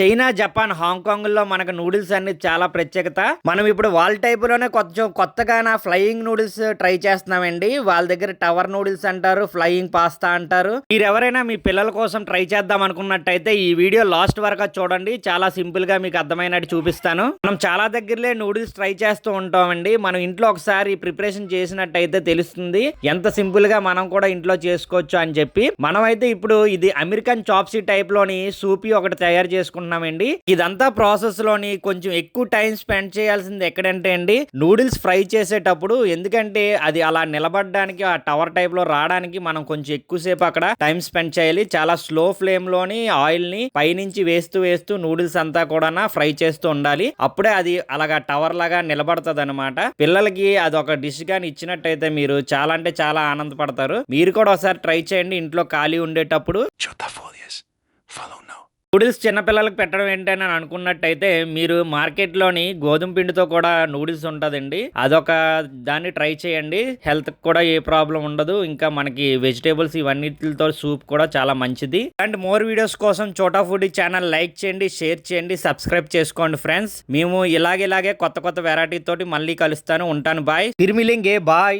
China, Japan, Hong Kong లో మనకు noodles అనేది చాలా ప్రత్యేకత. మనం ఇప్పుడు వాళ్ళ టైప్ లోనే కొంచెం కొత్తగా ఫ్లయింగ్ నూడిల్స్ ట్రై చేస్తున్నామండి. వాళ్ళ దగ్గర టవర్ నూడిల్స్ అంటారు, ఫ్లయింగ్ పాస్తా అంటారు. మీరు ఎవరైనా మీ పిల్లల కోసం ట్రై చేద్దాం అనుకున్నట్టయితే ఈ వీడియో లాస్ట్ వరకు చూడండి. చాలా సింపుల్ గా మీకు అర్థమైనట్టు చూపిస్తాను. మనం చాలా దగ్గరలే నూడిల్స్ ట్రై చేస్తూ ఉంటామండి. మనం ఇంట్లో ఒకసారి ప్రిపరేషన్ చేసినట్టయితే తెలుస్తుంది ఎంత సింపుల్ గా మనం కూడా ఇంట్లో చేసుకోవచ్చు అని చెప్పి. మనమైతే ఇప్పుడు ఇది అమెరికన్ చాప్సీ టైప్ లోని సూపీ ఒకటి తయారు చేసుకుంటున్నామండి. ఇదంతా ప్రాసెస్ లోని కొంచెం ఎక్కువ టైం స్పెండ్ చేయాల్సింది ఎక్కడంటే అండి, నూడిల్స్ ఫ్రై చేసేటప్పుడు. ఎందుకంటే అది అలా నిలబడడానికి, ఆ టవర్ టైప్ లో రావడానికి మనం కొంచెం ఎక్కువసేపు అక్కడ టైం స్పెండ్ చేయాలి. చాలా స్లో ఫ్లేమ్ లోని ఆయిల్ ని పైనుంచి వేస్తూ వేస్తూ నూడిల్స్ అంతా కూడా ఫ్రై చేస్తూ ఉండాలి. అప్పుడే అది అలాగా టవర్ లాగా నిలబడుతుంది అనమాట. పిల్లలకి అది ఒక డిష్ గాని ఇచ్చినట్టయితే మీరు చాలా అంటే చాలా ఆనందపడతారు. మీరు కూడా ఒకసారి ట్రై చేయండి ఇంట్లో ఖాళీ ఉండేటప్పుడు. నూడిల్స్ చిన్నపిల్లలకు పెట్టడం ఏంటని అనుకున్నట్టయితే మీరు మార్కెట్లోని గోధుమ పిండితో కూడా నూడిల్స్ ఉంటుందండి. అదొక దాన్ని ట్రై చేయండి. హెల్త్ కూడా ఏ ప్రాబ్లం ఉండదు. ఇంకా మనకి వెజిటేబుల్స్ ఇవన్నిటితో సూప్ కూడా చాలా మంచిది. అండ్ మోర్ వీడియోస్ కోసం చోటా ఫుడ్ ఛానల్ లైక్ చేయండి, షేర్ చేయండి, సబ్స్క్రైబ్ చేసుకోండి ఫ్రెండ్స్. మేము ఇలాగే కొత్త కొత్త వెరైటీ తోటి మళ్ళీ కలుస్తాను. ఉంటాను. బాయ్. తిరిమిలింగే బాయ్.